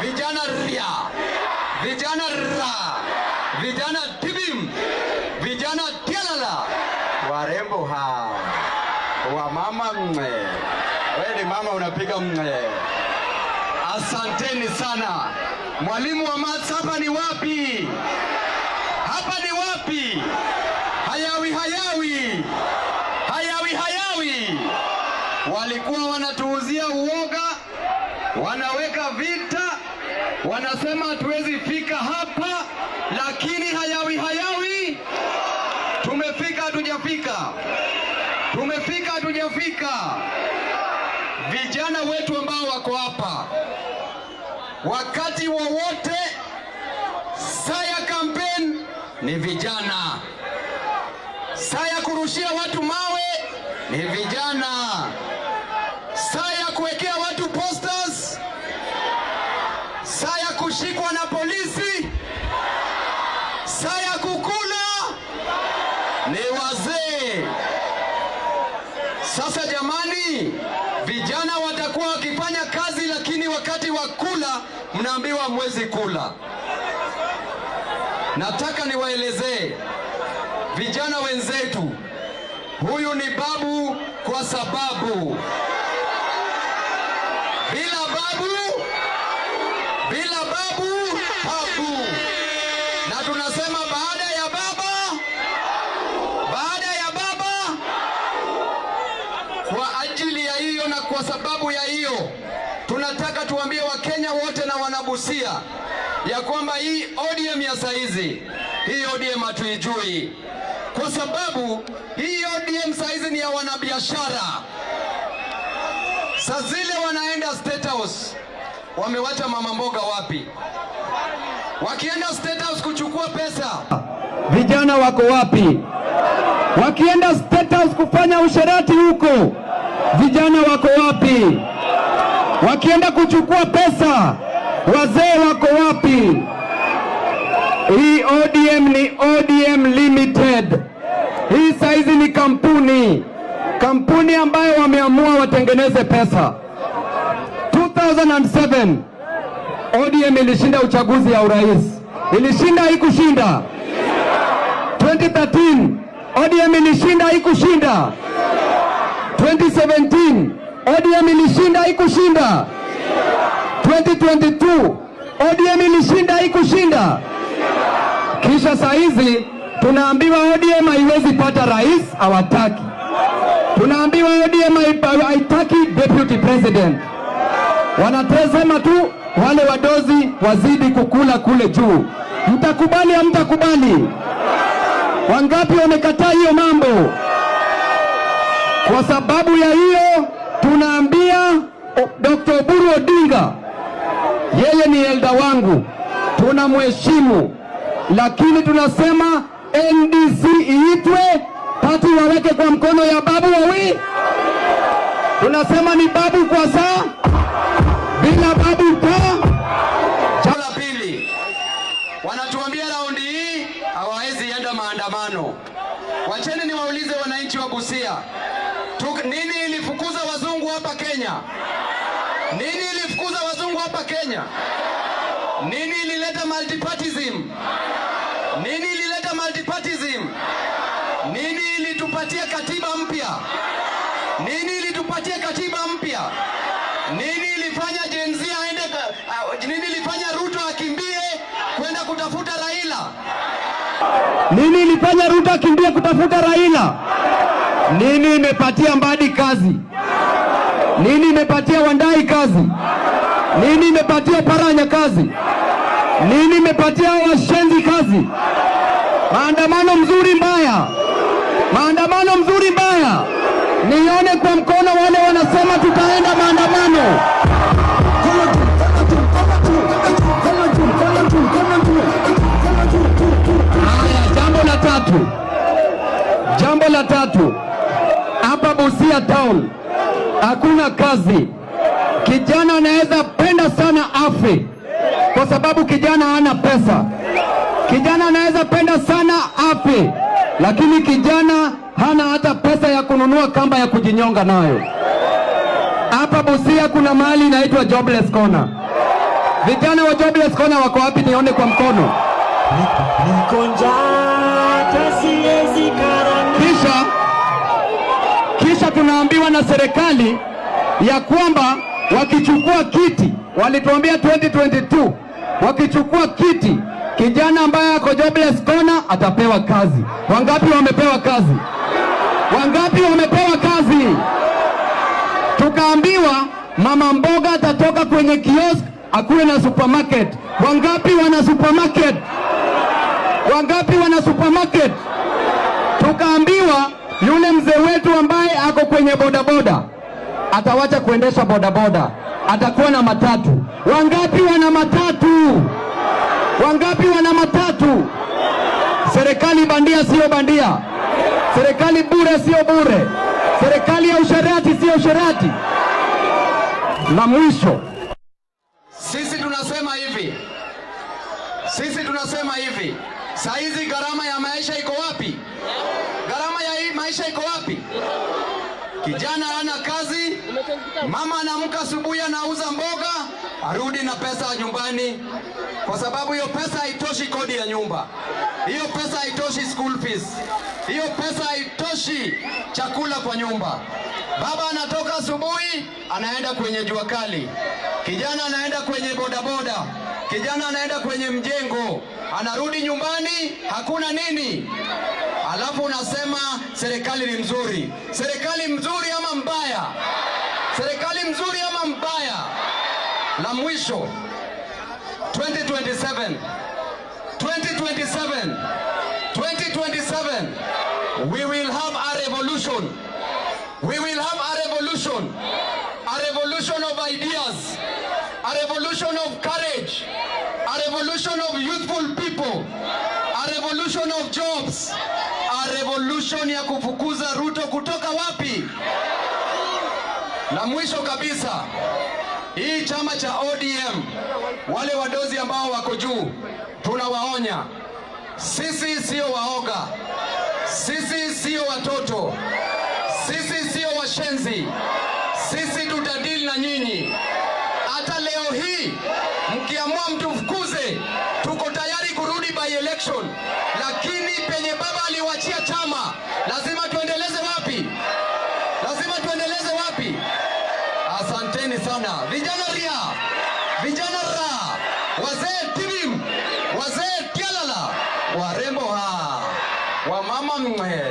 Vijana ria, vijana ra, vijana tibim, vijana tialala, warembo ha, wa mama mwe, wewe mama unapiga mwe. Asanteni sana. Mwalimu wa maths hapa ni wapi? Hapa ni wapi? Hayawi hayawi, hayawi hayawi. Walikuwa wanatuuzia uoga, wanaweka vita, wanasema hatuwezi fika hapa, lakini hayawi hayawi tumefika, hatujafika. Tumefika, hatujafika. Vijana wetu ambao wako hapa, wakati wowote saa ya campaign ni vijana, saa ya kurushia watu mawe ni vijana, saa ya kuwekea watu posters, saa ya kushikwa na polisi, saa ya kukula ni wazee. Sasa jamani, vijana watakuwa wakifanya kazi, lakini wakati wa kula mnaambiwa mwezi kula. Nataka niwaelezee vijana wenzetu, huyu ni babu kwa sababu bila babu babu. Na tunasema baada ya baba. Kwa ajili ya hiyo na kwa sababu ya hiyo, tunataka tuambie Wakenya wote na wanabusia ya kwamba hii ODM ya saizi, hii ODM hatuijui, kwa sababu hii ODM saizi ni ya wanabiashara. Saa zile wanaenda State House, wamewacha mama mboga wapi? Wakienda State House kuchukua pesa, vijana wako wapi? Wakienda State House kufanya usherati huko, vijana wako wapi? Wakienda kuchukua pesa, wazee wako wapi? Hii ODM ni ODM Limited. Hii saizi ni kampuni ambayo wameamua watengeneze pesa. 2007 ODM ilishinda uchaguzi ya urais. Ilishinda, haikushinda? 2013 ODM ilishinda, haikushinda? 2017 ODM ilishinda, haikushinda? 2022 ODM ilishinda, haikushinda? Kisha saa hizi tunaambiwa ODM haiwezi pata rais, hawataki. Tunaambiwa ODM haitaki deputy president. Wanatazama tu wale wadozi wazidi kukula kule juu. Mtakubali au mtakubali? Wangapi wamekataa hiyo mambo? Kwa sababu ya hiyo tunaambia Dr. Oburu Odinga, yeye ni elda wangu, tunamheshimu, lakini tunasema NDC iitwe, pati waweke kwa mkono ya babu wawi. Tunasema ni babu kwa saa, bila babu ta. Jambo la pili, wanatuambia raundi hii hawawezi enda maandamano. Wacheni niwaulize wananchi wa Busia, nini ilifukuza wazungu hapa Kenya? Nini ilifukuza wazungu hapa Kenya? Nini ilileta multipartyism? Nini ilileta multipartyism? Nini ilitupatia katiba mpya? Nini ilitupatia katiba mpya? Nini ilifanya Gen Z aende, nini ilifanya Ruto akimbie kwenda kutafuta Raila? Nini ilifanya Ruto akimbie kutafuta Raila? Nini imepatia Mbadi kazi? Nini imepatia Wandai kazi? Nini imepatia Paranya kazi? Nini imepatia Washenzi kazi? Maandamano mzuri mbaya, maandamano mzuri mbaya. Nione kwa mkono wale wanasema tutaenda maandamano. Haya, jambo la tatu, hapa Busia town hakuna kazi. Kijana anaweza penda sana afe kwa sababu kijana hana pesa. Kijana anaweza penda sana afe, lakini kijana hana hata pesa ya kununua kamba ya kujinyonga nayo. Hapa Busia kuna mahali inaitwa Jobless Corner. Vijana wa Jobless Corner wako wapi? Nione kwa mkono. Kisha tunaambiwa na serikali ya kwamba wakichukua kiti, walituambia 2022, wakichukua kiti, kijana ambaye ako Jobless Corner atapewa kazi. Wangapi wamepewa kazi? Wangapi wamepewa kazi? Tukaambiwa mama mboga atatoka kwenye kiosk akuwe na supermarket. Wangapi wana supermarket? Wangapi wana supermarket? Tukaambiwa yule mzee wetu ambaye ako kwenye bodaboda atawacha kuendesha bodaboda, atakuwa na matatu. Wangapi wana matatu? Wangapi wana matatu? Serikali bandia sio bandia. Serikali bure sio bure. Serikali ya usharati sio usharati. Na mwisho, sisi tunasema hivi, saa hizi gharama ya maisha iko wapi? Gharama ya maisha iko wapi? Kijana hana kazi, mama anaamka asubuhi anauza mboga, arudi na pesa nyumbani, kwa sababu hiyo pesa haitoshi kodi ya nyumba, hiyo pesa haitoshi school fees, hiyo pesa haitoshi chakula kwa nyumba. Baba anatoka asubuhi anaenda kwenye jua kali, kijana anaenda kwenye bodaboda, kijana anaenda kwenye mjengo, anarudi nyumbani hakuna nini. Alafu unasema serikali ni mzuri. Serikali mzuri ama mbaya? Serikali mzuri ama mbaya? La mwisho, 2027 we will have a revolution. We will have a revolution. A revolution of ideas, a revolution of courage, a revolution of youthful people, a revolution of jobs, a revolution ya kufukuza Ruto kutoka wapi? Na mwisho kabisa, hii chama cha ODM, wale wadozi ambao wako juu, tunawaonya, sisi sio waoga, sisi sio watoto, sisi sio washenzi, sisi tutadili na nyinyi. Hata leo hii mkiamua mtufukuze, tuko tayari kurudi by election, lakini penye baba aliwachia chama lazima tuendeleze wapi? Lazima tuendeleze wapi? Asanteni sana vijana ria, vijana ra, wazee tibim, wazee tialala, warembo ha, wamama mwe.